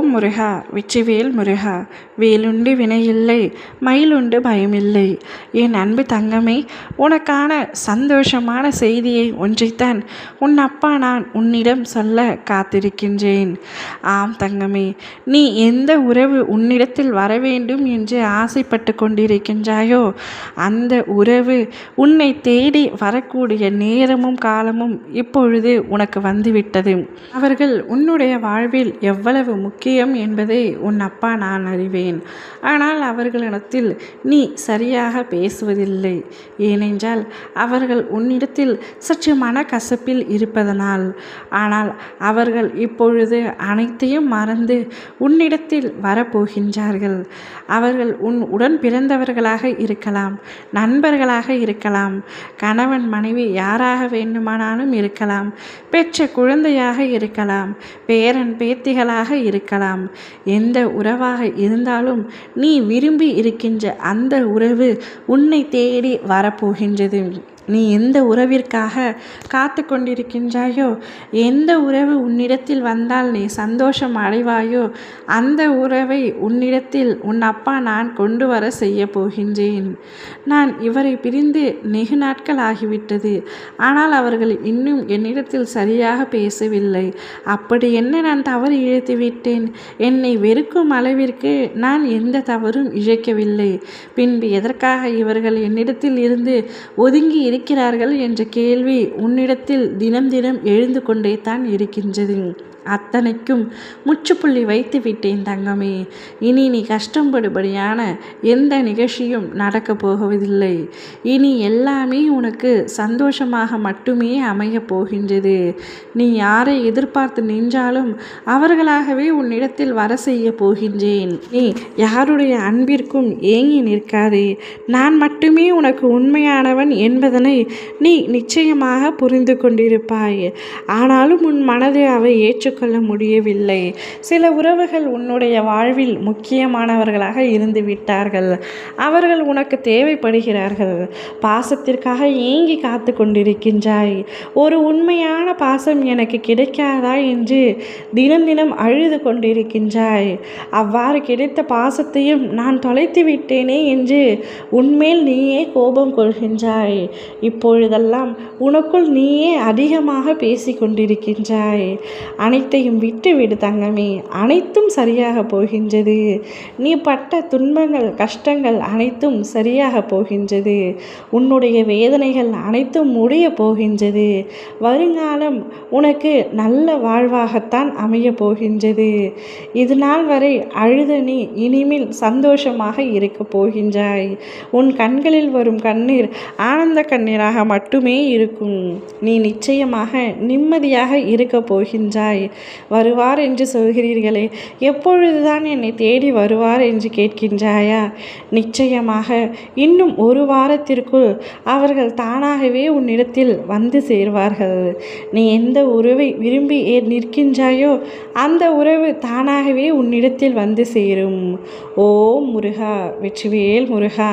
ஓம் முருகா வெற்றிவேல் முருகா. வேலுண்டு வினையில்லை, மயிலுண்டு பயமில்லை. என் அன்பு தங்கமே, உனக்கான சந்தோஷமான செய்தியை ஒன்றைத்தான் உன் அப்பா நான் உன்னிடம் சொல்ல காத்திருக்கின்றேன். ஆம் தங்கமே, நீ எந்த உறவு உன்னிடத்தில் வர வேண்டும் என்று ஆசைப்பட்டு கொண்டிருக்கின்றாயோ அந்த உறவு உன்னை தேடி வரக்கூடிய நேரமும் காலமும் இப்பொழுது உனக்கு வந்துவிட்டது. அவர்கள் உன்னுடைய வாழ்வில் எவ்வளவு முக்கியம் என்பதை உன் அப்பா நான் அறிவேன். ஆனால் அவர்களிடத்தில் நீ சரியாக பேசுவதில்லை. ஏனென்றால் அவர்கள் உன்னிடத்தில் சற்று மனக்கசப்பில் இருப்பதனால். ஆனால் அவர்கள் இப்பொழுது அனைத்தையும் மறந்து உன்னிடத்தில் வரப்போகின்றார்கள். அவர்கள் உன் உடன் பிறந்தவர்களாக இருக்கலாம், நண்பர்களாக இருக்கலாம், கணவன் மனைவி யாராக வேண்டுமானாலும் இருக்கலாம், பெற்ற குழந்தையாக இருக்கலாம், பேரன் பேத்திகளாக இருக்கலாம். எந்த உறவாக இருந்தாலும் நீ விரும்பி இருக்கின்ற அந்த உறவு உன்னை தேடி வரப்போகின்றது. நீ எந்த உறவிற்காக காத்து கொண்டிருக்கின்றாயோ, எந்த உறவு உன்னிடத்தில் வந்தால் நீ சந்தோஷம் அடைவாயோ அந்த உறவை உன்னிடத்தில் உன் அப்பா நான் கொண்டு வர செய்ய போகின்றேன். நான் இவரை பிரிந்து வெகு நாட்கள் ஆகிவிட்டது. ஆனால் அவர்கள் இன்னும் என்னிடத்தில் சரியாக பேசவில்லை. அப்படி என்ன நான் தவறு இழைத்து விட்டேன்? என்னை வெறுக்கும் அளவிற்கு நான் எந்த தவறும் இழைக்கவில்லை. பின்பு எதற்காக இவர்கள் என்னிடத்தில் இருந்து ஒதுங்கி இருக்கிறார்கள் என்ற கேள்வி உன்னிடத்தில் தினம் தினம் எழுந்து கொண்டே தான் இருக்கின்றது. அத்தனைக்கும் முற்றுப்புள்ளி வைத்து விட்டேன் தங்கமே. இனி நீ கஷ்டப்படும்படியான எந்த நிகழ்ச்சியும் நடக்கப் போவதில்லை. இனி எல்லாமே உனக்கு சந்தோஷமாக மட்டுமே அமையப் போகின்றது. நீ யாரை எதிர்பார்த்து நின்றாலும் அவர்களாகவே உன்னிடத்தில் வர செய்ய போகின்றேன். நீ யாருடைய அன்பிற்கும் ஏங்கி நிற்காதே. நான் மட்டுமே உனக்கு உண்மையானவன் என்பதனை நீ நிச்சயமாக புரிந்து கொண்டிருப்பாய். ஆனாலும் உன் மனதை அவை ஏற்றுக்கொள்ள முடியவில்லை. சில உறவுகள் உன்னுடைய வாழ்வில் முக்கியமானவர்களாக இருந்து விட்டார்கள். அவர்கள் உனக்கு தேவைப்படுகிறார்கள். பாசத்திற்காக ஏங்கி காத்து கொண்டிருக்கின்றாய். ஒரு உண்மையான பாசம் எனக்கு கிடைக்காதா என்று தினம் தினம் அழுது கொண்டிருக்கின்றாய். அவ்வாறு கிடைத்த பாசத்தையும் நான் தொலைத்து விட்டேனே என்று உன்மேல் நீயே கோபம் கொள்கின்றாய். இப்பொழுதெல்லாம் உனக்குள் நீயே அதிகமாக பேசி கொண்டிருக்கின்றாய். அனைத்தையும் விட்டுவிடு தங்கமே. அனைத்தும் சரியாக போகின்றது. நீ பட்ட துன்பங்கள் கஷ்டங்கள் அனைத்தும் சரியாக போகின்றது. உன்னுடைய வேதனைகள் அனைத்தும் முடிய போகின்றது. வருங்காலம் உனக்கு நல்ல வாழ்வாகத்தான் அமைய போகின்றது. இது நாள் வரை அழுத நீ இனிமேல் சந்தோஷமாக இருக்க போகின்றாய். உன் கண்களில் வரும் கண்ணீர் ஆனந்த கண்ணீராக மட்டுமே இருக்கும். நீ நிச்சயமாக நிம்மதியாக இருக்க போகின்றாய். வருவார் என்று சொல்கிறீர்களே, எப்பொழுதுதான் என்னை தேடி வருவார் என்று கேட்கின்றாயா? நிச்சயமாக இன்னும் ஒரு வாரத்திற்குள் அவர்கள் தானாகவே உன்னிடத்தில் வந்து சேர்வார்கள். நீ எந்த உறவை விரும்பி நிற்கின்றாயோ அந்த உறவு தானாகவே உன்னிடத்தில் வந்து சேரும். ஓம் முருகா வெற்றிவேல் முருகா.